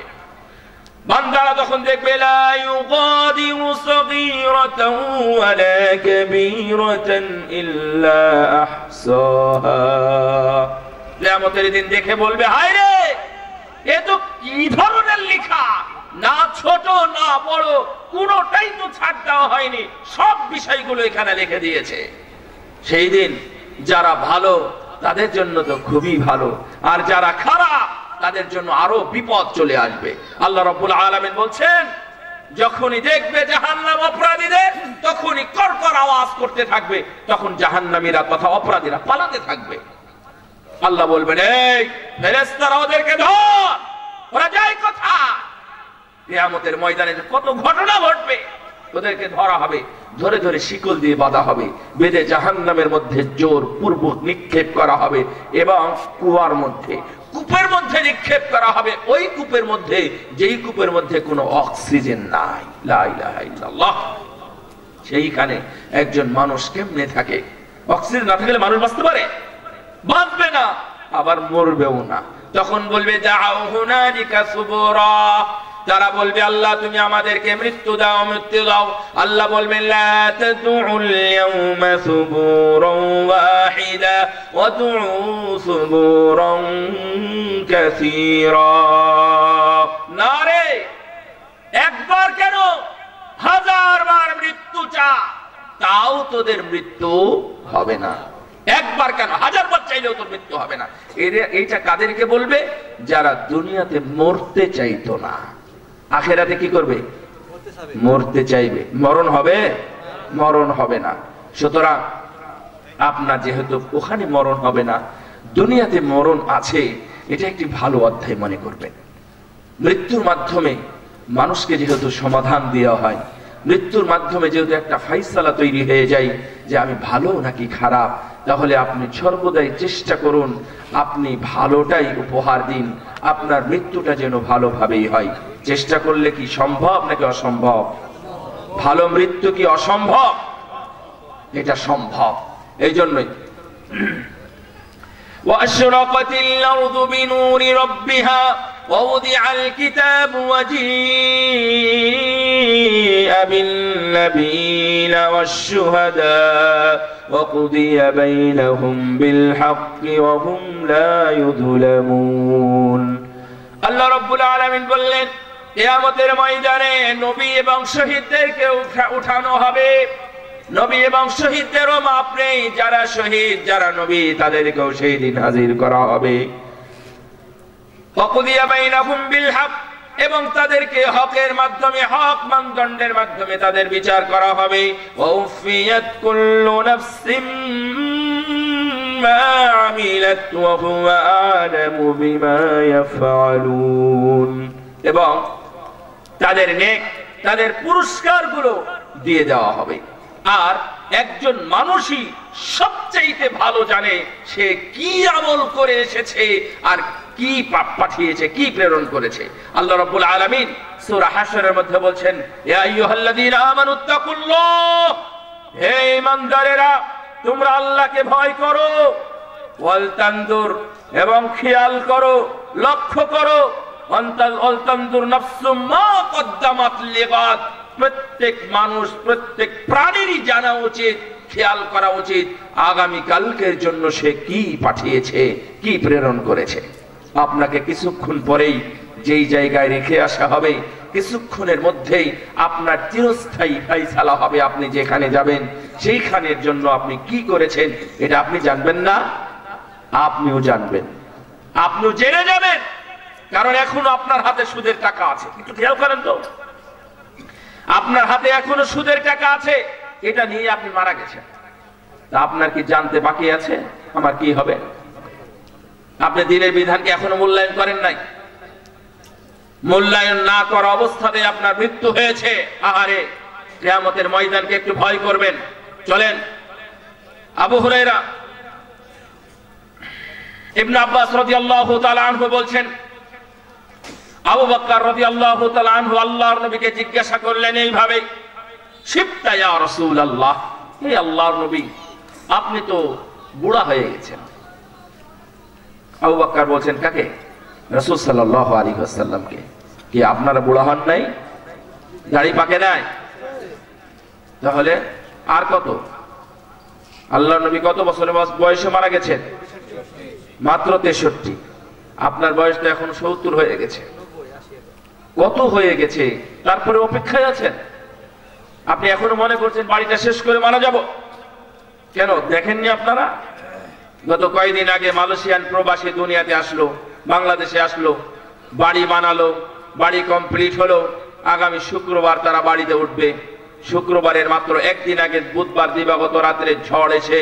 বান্দারা তখন দেখবে, লা ইউগাদিরু সাগীরাতান ওয়ালা কাবীরাতান ইল্লা আহসাহা। কিয়ামতের দিন দেখে বলবে, হায় রে, এ তো কি ধরনের লেখা, না ছোট না বড়, কোনোটাই তো ছাড় দেওয়া হয়নি, সব বিষয়গুলো এখানে লিখে দিয়েছে। সেই দিন যারা ভালো তাদের জন্য তো খুবই ভালো, আর যারা খারাপ তাদের জন্য আরো বিপদ চলে আসবে। আল্লাহ রাব্বুল আলামিন বলছেন, যখনই দেখবে জাহান্নাম অপরাধীদের, তখনই করকর আওয়াজ করতে থাকবে, তখন জাহান্নামীরা তথা অপরাধীরা পালাতে থাকবে। আল্লাহ বলবেন, এই ফেরেশতারা ওদেরকে ধর, ওরা যায় কোথায়? কিয়ামতের ময়দানে কত ঘটনা ঘটবে, ওদেরকে ধরা হবে, ধরে ধরে শিকল দিয়ে বাঁধা হবে, বেঁধে জাহান্নামের মধ্যে জোরপূর্বক নিক্ষেপ করা হবে এবং কুয়ার মধ্যে, কূপের মধ্যে নিক্ষেপ করা হবে। ওই কূপের মধ্যে, যেই কূপের মধ্যে কোনো অক্সিজেন নাই। লা ইলাহা ইল্লাল্লাহ। সেইখানে একজন মানুষ কেমনে থাকে? অক্সিজেন না থাকলে মানুষ বাঁচতে পারে? বাঁচবে না, আবার মরবেও না। তখন বলবে দাউ হুনালিকা সুবুরা, তারা বলবে আল্লাহ তুমি আমাদেরকে মৃত্যু দাও, মৃত্যু দাও। আল্লাহ বলবেন লা তাদউল ইয়াওমা সুবুরান ওয়াহিদা ওয়া দুউ সুবুরান কাসীরা। না রে, একবার কেন, হাজারবার মৃত্যু চা, তাও তোদের মৃত্যু হবে না। একবার কেন, হাজারবার চাইলেও তোর মৃত্যু হবে না। এইটা কাদেরকে বলবে? যারা দুনিয়াতে মরতে চাইতো না, আখেরাতে কি করবে? মরতে চাইবে। মরণ হবে? মরণ হবে না। সুতরাং আপনার যেহেতু ওখানে মরণ হবে না, দুনিয়াতে মরণ আছে, এটা একটি ভালো অধ্যায় মনে করবেন। মৃত্যুর মাধ্যমে মানুষকে যেহেতু সমাধান দেওয়া হয়, মৃত্যুর মাধ্যমে যেহেতু একটা ফাইসালা তৈরি হয়ে যায় যে আমি ভালো নাকি খারাপ, তাহলে আপনি সর্বদাই চেষ্টা করুন আপনি ভালোটাই উপহার দিন, আপনার মৃত্যুটা যেন ভালোভাবেই হয়। চেষ্টা করলে কি সম্ভব নাকি অসম্ভব? ভালো মৃত্যু কি অসম্ভব? এটা সম্ভব। এই জন্যই وأشرقت الأرض بنور ربها ووضع الكتاب وجيء بالنبيين والشهداء وقضي بينهم بالحق وهم لا يظلمون। আল্লাহ রাব্বুল আলামিন বললেন, কিয়ামতের ময়দানে নবী এবং শহীদদেরকে উঠানো হবে। নবী এবং শহীদদেরও মাপ নেই, যারা শহীদ যারা নবী তাদেরকেও সেই দিন হাজির করা হবে। ওয়াকুদিয়া বাইনাহুম বিল হক, এবং তাদেরকে হকের মাধ্যমে, হক মানদণ্ডের মাধ্যমে তাদের বিচার করা হবে। ওয়াউফিয়াত কুল্লু নাফসিম মা আমিলাত ওয়া হুয়া আ'লামু বিমা ইয়াফআলুন, এবং তাদের নেক, তাদের পুরস্কারগুলো দিয়ে দেওয়া হবে। আর একজন মানুষই সবচেয়ে ভালো জানে সে কি আমল করে এসেছে আর কি পাপ পাঠিয়েছে, কি প্রেরণ করেছে। আল্লাহ রাব্বুল আলামিন সূরা হাশরের মধ্যে বলছেন, ইয়া আইয়ুহাল্লাযীনা আমানুত্তাকুল্লাহ, হে ঈমানদারেরা তোমরা আল্লাহকে ভয় করো, ওয়াল তানজুর, এবং খেয়াল করো, লক্ষ্য করো, ওয়াল তানজুর নাফসুম মা কদ্দামাত লিগাদ, প্রত্যেক মানুষ, প্রত্যেক প্রাণীরই জানা উচিত, খেয়াল করা উচিত আগামী কালকের জন্য সে কি পাঠিয়েছে, কি প্রেরণ করেছে। আপনাকে কিছুক্ষণ পরেই যেই জায়গায় রেখে আসা হবে, কিছুক্ষণের মধ্যেই আপনার চিরস্থায়ী ফাইসালা হবে। আপনি যেখানে যাবেন সেইখানের জন্য আপনি কি করেছেন এটা আপনি জানবেন না, আপনিও জানবেন, আপনিও জেনে যাবেন। কারণ এখনো আপনার হাতে সুদের টাকা আছে, একটু খেয়াল করেন তো, আপনার হাতে এখনো সুদের টাকা আছে, এটা নিয়ে আপনি মারা গেছেন। তা আপনার কি জানতে বাকি আছে আমার কি হবে? আপনি দিনের বিধানকে এখনো মূল্যায়ন করেন নাই। মূল্যায়ন না করা অবস্থাতে আপনার মৃত্যু হয়েছে। আহারে, কিয়ামতের ময়দানকে একটু ভয় করবেন। চলেন, আবু হুরায়রা ইবনে আব্বাস রাদিয়াল্লাহু তাআলা আনহু বলছেন, আবু বকর রাদিয়াল্লাহু তাআলা আনহু আল্লাহর নবীকে জিজ্ঞাসা করলেন এইভাবে, শিবতা ইয়া রাসূলুল্লাহ, হে আল্লাহর নবী আপনি তো বুড়া হয়ে গেছেন। আবু বকর বলছেন, কাকে? রাসূল সাল্লাল্লাহু আলাইহি ওয়াসাল্লামকে। কি আপনারা বুড়া হন নাই? দাড়ি পাকে নাই? তাহলে আর কত? আল্লাহর নবী কত বছরের বয়সে মারা গেছেন? মাত্র 63। আপনার বয়স তো এখন 70 হয়ে গেছে, কত হয়ে গেছে, তারপরে অপেক্ষায় আছেন। আপনি এখনো মনে করছেন বাড়িটা শেষ করে মারা যাব। কেন দেখেননি আপনারা? গত কয়েকদিন আগে মালয়েশিয়ান প্রবাসী দুনিয়াতে আসলো, বাংলাদেশে আসলো, বাড়ি বানালো, বাড়ি কমপ্লিট হলো। আগামী শুক্রবার তারা বাড়িতে উঠবে। শুক্রবারের মাত্র একদিন আগে বুধবার দিবাগত রাত্রে ঝড় এসে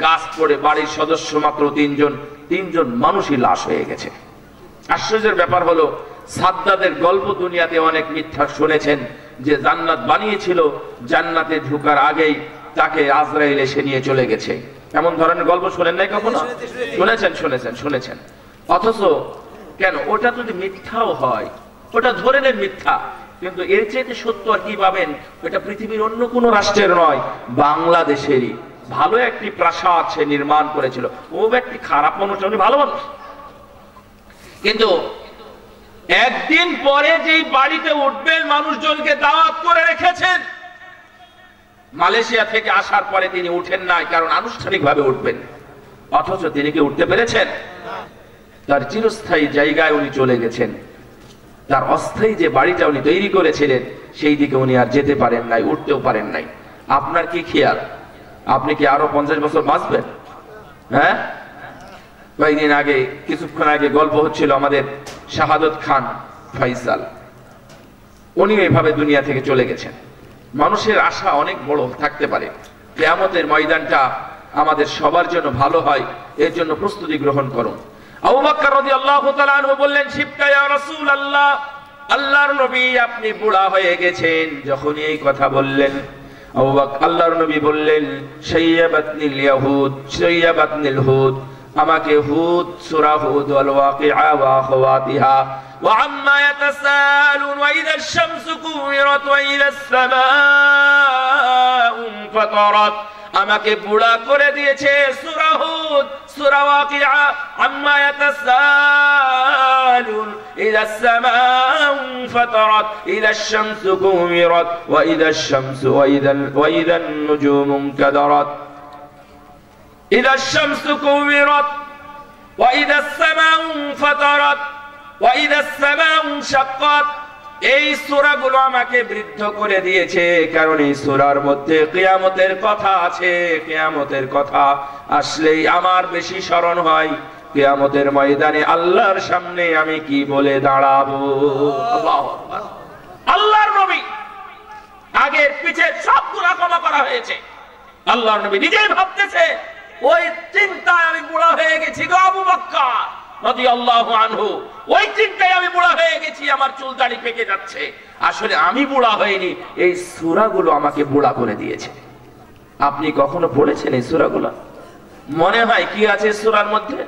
গাছ পড়ে বাড়ির সদস্য মাত্র 3 জন, 3 জন মানুষই লাশ হয়ে গেছে। আশ্চর্যের ব্যাপার হলো সাদ্দাদের গল্প দুনিয়াতে অনেক মিথ্যা শুনেছেন, যে জান্নাত বানিয়েছিল, জান্নাতে ঢোকার আগেই তাকে আজরাইল এসে নিয়ে চলে গেছে। এমন ধরনের গল্প শুনেন নাই কখনো? শুনেছেন। অথচ কেন, ওটা যদি মিথ্যাও হয়, ওটা ধরে নেন মিথ্যা, কিন্তু এর চেয়ে সত্য আর কি পাবেন? ওটা পৃথিবীর অন্য কোন রাষ্ট্রের নয়, বাংলাদেশেরই। ভালো একটি প্রাসাদ সে নির্মাণ করেছিল। ও ব্যক্তি খারাপ মানুষ, উনি ভালো মানুষ, কিন্তু একদিন পরে যেই বাড়িতে উঠবেন মানুষজনকে দাওয়াত করে রেখেছেন, মালয়েশিয়া থেকে আসার পরে তিনি উঠেন নাই, কারণ আনুষ্ঠানিকভাবে উঠবেন। অথচ তিনি কি উঠতে পেরেছেন? তার চিরস্থায়ী জায়গায় উনি চলে গেছেন। তার অস্থায়ী যে বাড়িটা উনি তৈরি করেছিলেন সেই দিকে উনি আর যেতে পারেন নাই, উঠতেও পারেন নাই। আপনার কি খেয়াল? আপনি কি আরো 50 বছর বাঁচবেন? হ্যাঁ, কয়েকদিন আগে, কিছুক্ষণ আগে গল্প হচ্ছিল আমাদের শাহাদত খান ফয়সাল, উনি এইভাবে দুনিয়া থেকে চলে গেছেন। মানুষের আশা অনেক বড় থাকতে পারে, কিয়ামতের ময়দানটা আমাদের সবার জন্য ভালো হয়, এর জন্য প্রস্তুতি গ্রহণ করুন। আবু বকর রাদিয়াল্লাহু তাআলা আনহু বললেন, শিবকা ইয়া রাসূলুল্লাহ, আল্লাহর নবী আপনি বুড়া হয়ে গেছেন। যখন এই কথা বললেন, আবু বকর, আল্লাহর নবী বললেন, শাইয়াবাতনিল ইয়াহুদ শাইয়াবাতনিল হুদ, আমাকে হুদ, সূরা হুদ ওয়াল ওয়াকিআ ওয়া আখওয়াতিহা ওয়া আম্মা ইয়াতাসালুন ওয়া ইযাশ শামসু কুওয়িরাত ওয়া ইযাস সামাউ ফাতারাত, আমাকে বুড়া করে দিয়েছে সূরা হুদ, সূরা ওয়াকিআ, আম্মা ইয়াতাসালুন, ইযাস সামাউ ফাতারাত, ইযাশ শামসু কুওয়িরাত ওয়া ইযাশ শামসু ওয়া ইযান নুজুমু কাদারাত, ইযাশ শামসু কুওয়িরাত ওয়া ইযাস সামাউ ফাতারাত ওয়া ইযাস সামাউ শাক্কাত। এই সূরাগুলো আমাকে বৃদ্ধ করে দিয়েছে, কারণ এই সূরার মধ্যে কিয়ামতের কথা আছে। কিয়ামতের কথা আসলেই আমার বেশি স্মরণ হয় কিয়ামতের ময়দানে আল্লাহর সামনে আমি কি বলে দাঁড়াবো। আল্লাহু আকবার। আল্লাহর নবী আগের পিছে সব গুনাহ ক্ষমা করা হয়েছে। আল্লাহর নবী নিজেই ভাবতেছে, ওই চিন্তায় আমি বুড়া হয়ে গেছি গো আবু বকর রাদিয়াল্লাহু আনহু, ওই চিন্তায় আমি বুড়া হয়ে গেছি, আমার চুল দাড়ি পেকে যাচ্ছে। আসলে আমি বুড়া হইনি, এই সূরাগুলো আমাকে বুড়া করে দিয়েছে। আপনি কখনো পড়েছেন এই সূরাগুলো? মনে হয় কি আছে সূরার মধ্যে?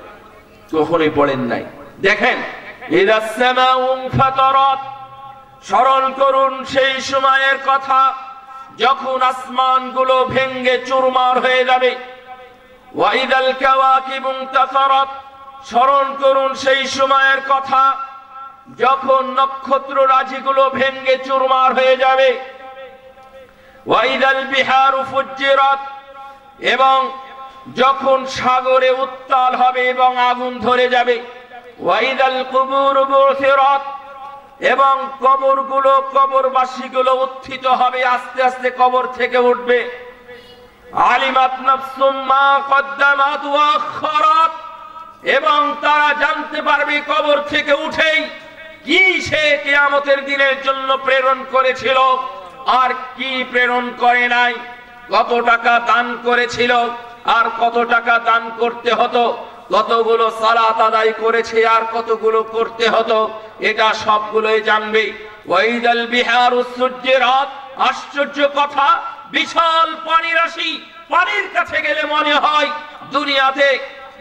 কখনোই পড়েন নাই। দেখেন, ইযাস সামাউ ফাতারাত, স্মরণ করুন সেই সময়ের কথা যখন আসমানগুলো ভেঙে চুরমার হয়ে যাবে। ওয়া ইযাল কাওয়াকিবু ইনতাসারাত, স্মরণ করুন সেই সময়ের কথা যখন নক্ষত্র রাজিগুলো ভেঙে চুরমার হয়ে যাবে। ওয়া ইযাল বিহারু ফুজ্জিরাত, এবং যখন সাগরে উত্তাল হবে এবং আগুন ধরে যাবে। ওয়া ইযাল কুবুরু বুসিরাত, এবং কবরগুলো, কবরবাসীগুলো উত্থিত হবে, আস্তে আস্তে কবর থেকে উঠবে। আলিমাত নাফসুম মা কদ্দামাত ওয়া আখারাত, এবং তারা জানতে পারবে কবর থেকে উঠেই কি সে কিয়ামতের দিনের জন্য প্রেরণ করেছিল আর কি প্রেরণ করে নাই, কত টাকা দান করেছিল আর কত টাকা দান করতে হতো, কতগুলো সালাত আদায় করেছে আর কতগুলো করতে হতো, এটা সবগুলোই জানবে। ওয়াইদাল বিহারু সুজ্জিরাত, আশ্চর্য কথা, বিশাল পানি রাশি, পানির কাছে গেলে মনে হয় দুনিয়াতে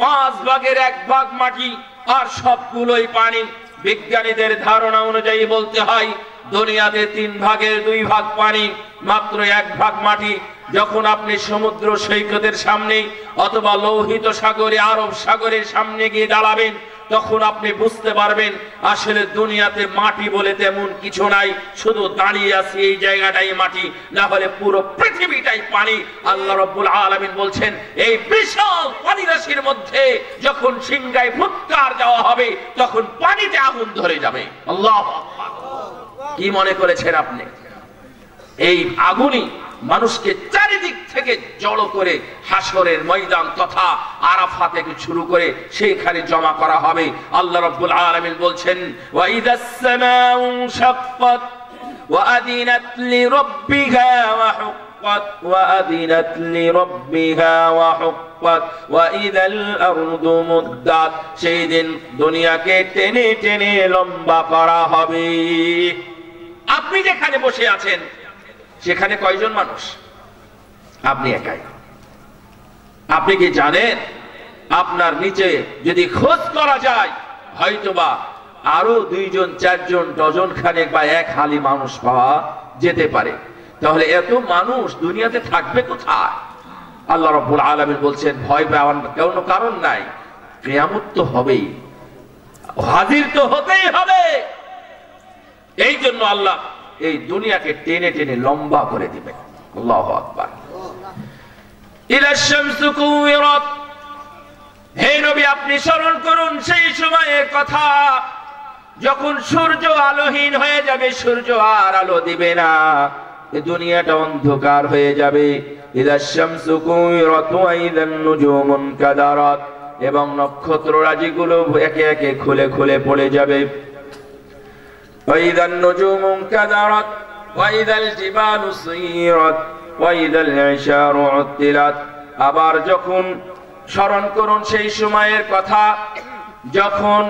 5 ভাগের 1 ভাগ মাটি আর সবগুলোই পানি। বিজ্ঞানীদের ধারণা অনুযায়ী বলতে হয় দুনিয়াতে 3 ভাগের 2 ভাগ পানি, মাত্র 1 ভাগ মাটি। যখন আপনি সমুদ্র সৈকতের সামনে অথবা লোহিত সাগরে, আরব সাগরের সামনে গিয়ে দাঁড়াবেন, তখন আপনি বুঝতে পারবেন আসলে দুনিয়াতে মাটি বলে তেমন কিছু নাই, শুধু দাঁড়িয়ে আছে এই জায়গাটাই মাটি, না হলে পুরো পৃথিবীটাই পানি। আল্লাহ রাব্বুল আলামিন বলছেন, এই বিশাল পানি রাশির মধ্যে যখন সিংহায় ফুৎকার দেওয়া হবে তখন পানিতে আগুন ধরে যাবে। আল্লাহু আকবার। কি মনে করেছেন আপনি? এই আগুনই মানুষকে চারিদিক থেকে জড়ো করে হাসরের ময়দান তথা আরাফাত থেকে শুরু করে সেইখানে জমা করা হবে। আল্লাহ রাব্বুল আলামিন বলছেন, ওয়া ইযাস সামাউ শাক্কাত ওয়া আদিনাত লিরাব্বিহা ওয়া حقت وأذنت لربها وحقت وإذا الأرض مدت সেই দিন দুনিয়াকে টেনে টেনে লম্বা করা হবে। আপনি যেখানে বসে আছেন সেখানে কয়জন মানুষ? আপনি একাই। আপনি কি জানেন আপনার নিচে যদি খোঁজ করা যায় হয়তোবা আরো 2 জন 4 জন ডজন খানেক বা এক হালি মানুষ পাওয়া যেতে পারে। তাহলে এত মানুষ দুনিয়াতে থাকবে কোথায়? আল্লাহ রাব্বুল আলামিন বলছেন ভয় পাওয়ার কোনো কারণ নাই, কিয়ামত তো হবেই, হাজির তো হতেই হবে। এই জন্য আল্লাহ এই দুনিয়াকে টেনে টেনে লম্বা করে দিবেন। আল্লাহু আকবার। ইলা শামসু কুওয়িরাত, হে নবী আপনি স্মরণ করুন সেই সময়ের কথা যখন সূর্য আলোহীন হয়ে যাবে, সূর্য আর আলো দিবে না, এই দুনিয়াটা অন্ধকার হয়ে যাবে। ইলা শামসু কুওয়িরাত ওয়া ইদান নুজুমু কাদারাত, এবং নক্ষত্ররাজিগুলো একে একে খুলে খুলে পড়ে যাবে। ওয়া ইদান নুজুমু কাদারাত ওয়া ইদাল জিবালু সুয়িরাত ওয়া ইদাল ইশারু উত্তিলাত। আবার যখন স্মরণ করুন সেই সময়ের কথা যখন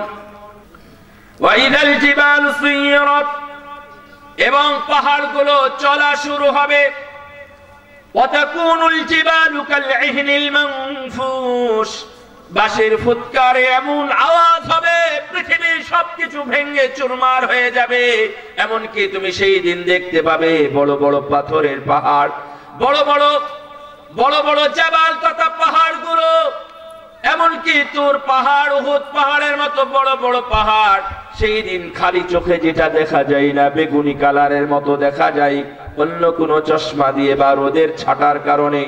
ওয়া ইদাল জিবালু সুয়িরাত, এবং পাহাড়গুলো চলা শুরু হবে। ওয়া তাকুনুল জিবালু কাল ইহনিল মানফুশ, বাঁশির ফুৎকারে এমন আওয়াজ হবে পৃথিবীর সবকিছু ভেঙে চুরমার হয়ে যাবে। এমনকি তুমি সেই দিন দেখতে পাবে বড় বড় পাথরের পাহাড়, বড় বড় বড় বড় জাবাল তথা পাহাড়গুলো, এমনকি তুর পাহাড়, উহুদ পাহাড়ের মতো বড় বড় পাহাড় সেই দিন খালি চোখে যেটা দেখা যায় না, বেগুনি কালারের মতো দেখা যায় অন্য কোনো চশমা দিয়ে বা রোদের ছাটার কারণে।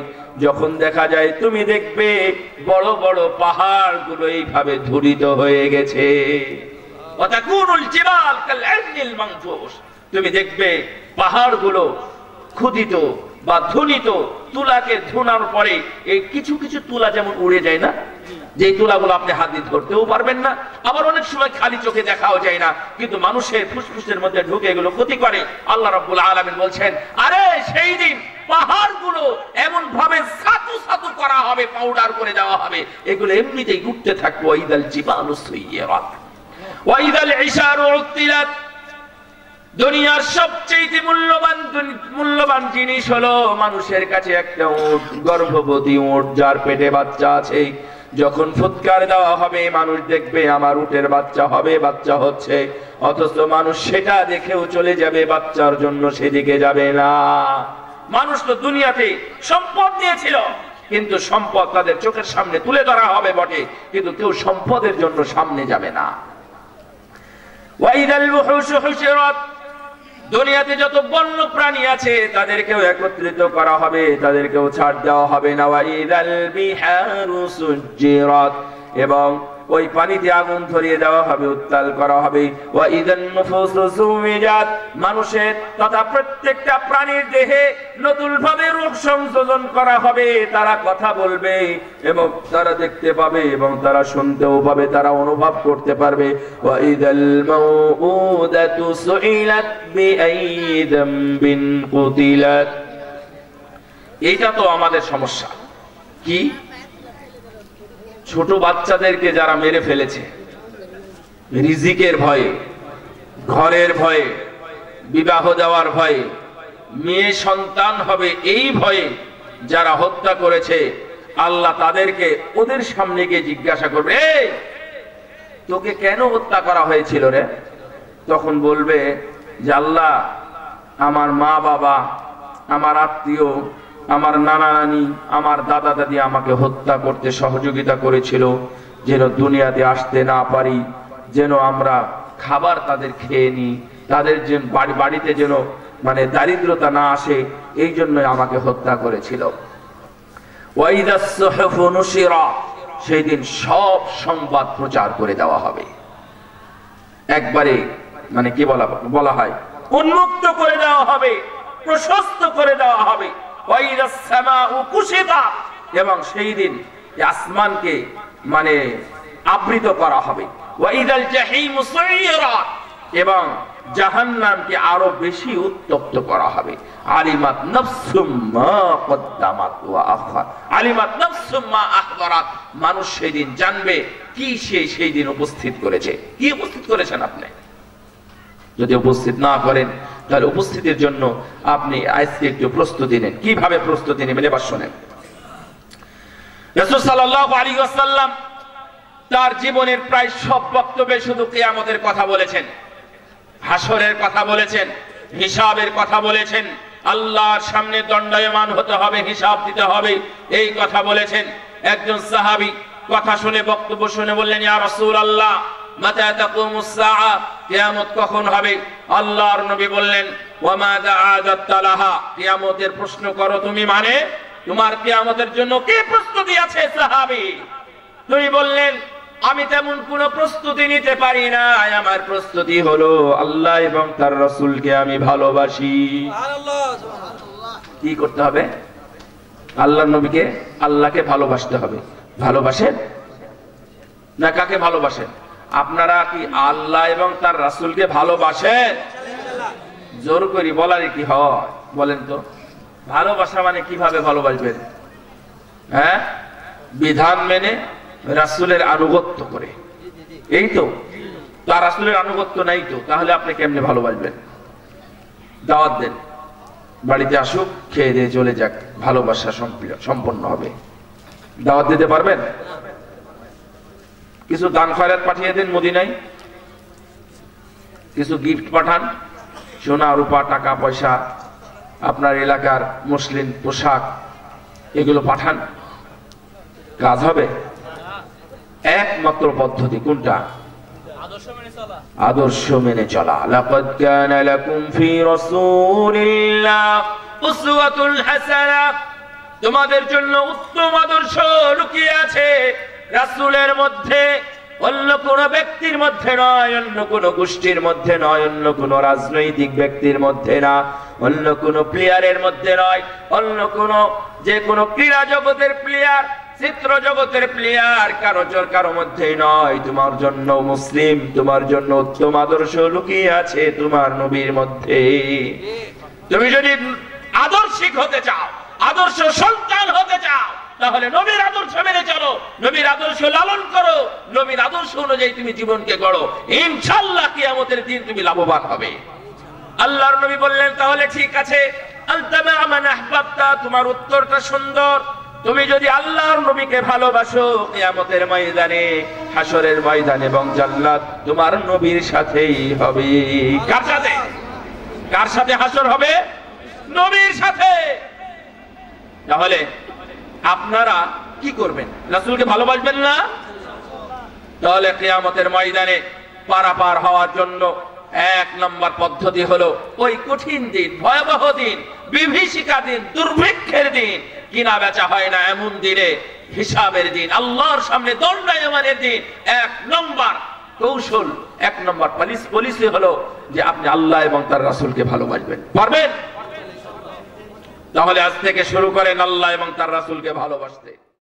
যখন দেখা যায় তুমি দেখবে বড় বড় পাহাড়গুলো এইভাবে ধূলিত হয়ে গেছে। তুমি দেখবে পাহাড়গুলো ক্ষুধিত বা ধুলিত, তুলাকে ধুনার পরে এই কিছু কিছু তুলা যেমন উড়ে যায় না, যে তুলাগুলো আপনি হাত দিয়ে ধরতেও পারবেন না, আবার অনেক সময় খালি চোখে দেখাও যায় না, কিন্তু মানুষের ফুসফুসের মধ্যে ঢুকে এগুলো ক্ষতি করে। আল্লাহ রাব্বুল আলামিন বলছেন আরে সেই দিন পাহাড়গুলো এমন ভাবে সাতু সাতু করা হবে, পাউডার করে দেওয়া হবে, এগুলো এমনিতেই উঠতে থাকবে। ওয়াইদাল জিবালু সুয়িরাত ওয়াইদাল ইশারু উত্তিলাত। দুনিয়ার সবচেয়ে মূল্যবান জিনিস হলো মানুষের কাছে একটা উট, গর্ভবতী উট যার পেটে বাচ্চা আছে। যখন ফুৎকার দেওয়া হবে মানুষ দেখবে আমার উটের বাচ্চা হবে, বাচ্চা হচ্ছে, অথচ মানুষ সেটা দেখেও চলে যাবে, বাচ্চার জন্য সেদিকে যাবে না। মানুষ তো দুনিয়াতে সম্পদ নিয়েছিল, কিন্তু সম্পদ তাদের চোখের সামনে তুলে ধরা হবে বটে, কিন্তু কেউ সম্পদের জন্য সামনে যাবে না। ওয়াইদাল বুহুশু হুশিরাত, দুনিয়াতে যত বন্য প্রাণী আছে তাদেরকেও একত্রিত করা হবে, তাদেরকেও ছাড় দেওয়া হবে না। ওয়াইদাল বিহারু সুজ্জিরাত, এবং ওই পানিতে আগুন ধরিয়ে দেওয়া হবে, উত্তাল করা হবে। ওয়াইদান নুফুসু সুমিজাত, মানুষের তথা প্রত্যেকটা প্রাণীর দেহে নতুন ভাবে রূপ সংযোজন করা হবে, তারা কথা বলবে এবং তারা দেখতে পাবে এবং তারা শুনতেও পাবে, তারা অনুভব করতে পারবে। ওয়াইদাল মাউউদাতু সুইলাত বিআইয়ি যামবিন কুতিলাত। এইটা তো আমাদের সমস্যা। কি? ছোট বাচ্চাদেরকে যারা মেরে ফেলেছে রিজিকের ভয়ে, ঘরের ভয়ে, বিবাহ দেওয়ার ভয়ে, মেয়ে সন্তান হবে এই ভয়ে যারা হত্যা করেছে, আল্লাহ তাদেরকে ওদের সামনে গিয়ে জিজ্ঞাসা করবে, এই তোকে কেন হত্যা করা হয়েছিল রে? তখন বলবে যে আল্লাহ আমার মা বাবা, আমার আত্মীয়, আমার নানা নানি, আমার দাদা দাদি আমাকে হত্যা করতে সহযোগিতা করেছিল, যেন দুনিয়াতে আসতে না পারি, যেন আমরা খাবার তাদের খেয়ে নিই, তাদের যে বাড়িতে যেন মানে দারিদ্রতা না আসে, এই জন্য আমাকে হত্যা করেছিল। ওয়াইদাস সুহুফু নুশিরাত, সেই দিন সব সংবাদ প্রচার করে দেওয়া হবে, একবারে মানে কি বলা হয় উন্মুক্ত করে দেওয়া হবে, প্রশস্ত করে দেওয়া হবে। ওয়াইদাস সামাউ কুশিতাত, এবং সেই দিন আসমানকে মানে আবৃত করা হবে। ওয়াইদাল জাহিমু সুইরাত, এবং জাহান্নামকে আরো বেশি উত্তপ্ত করা হবে। আলিমাত নাফসুম মা কদ্দামাত ওয়া আখার, আলিমাত নাফসুম মা আহদারাত, মানুষ সেদিন জানবে কি সে সেই দিন উপস্থিত করেছে। কি উপস্থিত করেছেন আপনি? যদি উপস্থিত না করেন তাহলে উপস্থিতির জন্য আপনি আজকে একটু প্রস্তুতি নেন। কিভাবে প্রস্তুতি নেবেন এবার শুনেন। রাসূল সাল্লাল্লাহু আলাইহি ওয়াসাল্লাম তার জীবনের প্রায় সব বক্তব্যে শুধু কিয়ামতের কথা বলেছেন, হাসরের কথা বলেছেন, হিসাবের কথা বলেছেন, আল্লাহর সামনে দণ্ডায়মান হতে হবে, হিসাব দিতে হবে, এই কথা বলেছেন। একজন সাহাবী কথা শুনে, বক্তব্য শুনে বললেন, ইয়া রাসূলুল্লাহ মাতা তাকুমুস সাআ, কিয়ামত কখন হবে? আল্লাহর নবী বললেন, ওয়া মাযা আযাত্তা লাহা, কিয়ামতের প্রশ্ন করো তুমি, মানে তোমার কিয়ামতের জন্য কি প্রস্তুতি আছে? সাহাবী তুমি বললেন, আমি তেমন কোনো প্রস্তুতি নিতে পারি না, আমার প্রস্তুতি হলো আল্লাহ এবং তার রাসূলকে আমি ভালোবাসি। কি করতে হবে? আল্লাহর নবীকে, আল্লাহকে ভালোবাসতে হবে। ভালোবাসেন না? কাকে ভালোবাসেন? আপনারা কি আল্লাহ এবং তার রাসূলকে ভালোবাসেন? জোর করি বলার কি হয় বলেন তো? ভালোবাসা মানে কিভাবে ভালোবাসবেন? হ্যাঁ, বিধান মেনে রাসূলের আনুগত্য করে, এই তো। তার রাসূলের আনুগত্য নাই তো, তাহলে আপনি কেমনে ভালোবাসবেন? দাওয়াত দেন, বাড়িতে আসুক, খেয়ে দিয়ে চলে যাক, ভালোবাসা সম্পন্ন হবে। দাওয়াত দিতে পারবেন? কিছু দান খয়রাত পাঠিয়ে দেন মদিনায়, কিছু গিফট পাঠান, সোনা রূপা টাকা পয়সা, আপনার এলাকার মুসলিম পোশাক, এগুলো পাঠান, কাজ হবে? একমাত্র পদ্ধতি কোনটা? আদর্শ মেনে চলা। লাকাদ কানা লাকুম ফি রাসূলিল্লাহ উসওয়াতুল হাসানাহ, তোমাদের জন্য উত্তম আদর্শ লুকিয়ে আছে রাসূলের মধ্যে, অন্য কোন ব্যক্তির মধ্যে নয়, অন্য কোন গোষ্ঠীর মধ্যে নয়, অন্য কোন রাজনৈতিক ব্যক্তির মধ্যে না, অন্য কোন প্লেয়ারের মধ্যে নয়, অন্য কোন যে কোন ক্রীড়া জগতের প্লেয়ার, চিত্র জগতের প্লেয়ার, কারো মধ্যেই নয়। তোমার জন্য মুসলিম, তোমার জন্য উত্তম আদর্শ লুকিয়ে আছে তোমার নবীর মধ্যে। তুমি যদি আদর্শিক হতে চাও, আদর্শ সন্তান হতে চাও, তাহলে নবীর আদর্শ মেনে চলো, নবীর আদর্শ লালন করো, নবীর আদর্শ অনুযায়ী তুমি জীবনকে গড়ো, ইনশাআল্লাহ কিয়ামতের দিন তুমি লাভবান হবে। আল্লাহর নবী বললেন, তাহলে ঠিক আছে, আলতামা মান আহবাবতা, তোমার উত্তরটা সুন্দর। তুমি যদি আল্লাহর নবীকে ভালোবাসো, কিয়ামতের ময়দানে, হাসরের ময়দানে এবং জান্নাত তোমার নবীর সাথেই হবে। কার সাথে? কার সাথে হাসর হবে? নবীর সাথে। তাহলে আপনারা কি করবেন? রাসূলকে ভালোবাসবেন না? তাহলে কিয়ামতের ময়দানে পারাপার হওয়ার জন্য এক নম্বর পদ্ধতি হলো ওই কঠিন দিন, ভয়াবহ দিন, বিভীষিকা দিন, দুর্ভিক্ষের দিন, কিনা বেচা হয় না এমন দিনে, হিসাবের দিন, আল্লাহর সামনে দণ্ডায়মানের দিন, এক নম্বর কৌশল, এক নম্বর পলিসি হলো যে আপনি আল্লাহ এবং তার রাসূলকে ভালোবাসবেন। পারবেন? তাহলে আজ থেকে শুরু করেন আল্লাহ এবং তার রাসূলকে ভালোবাসতে।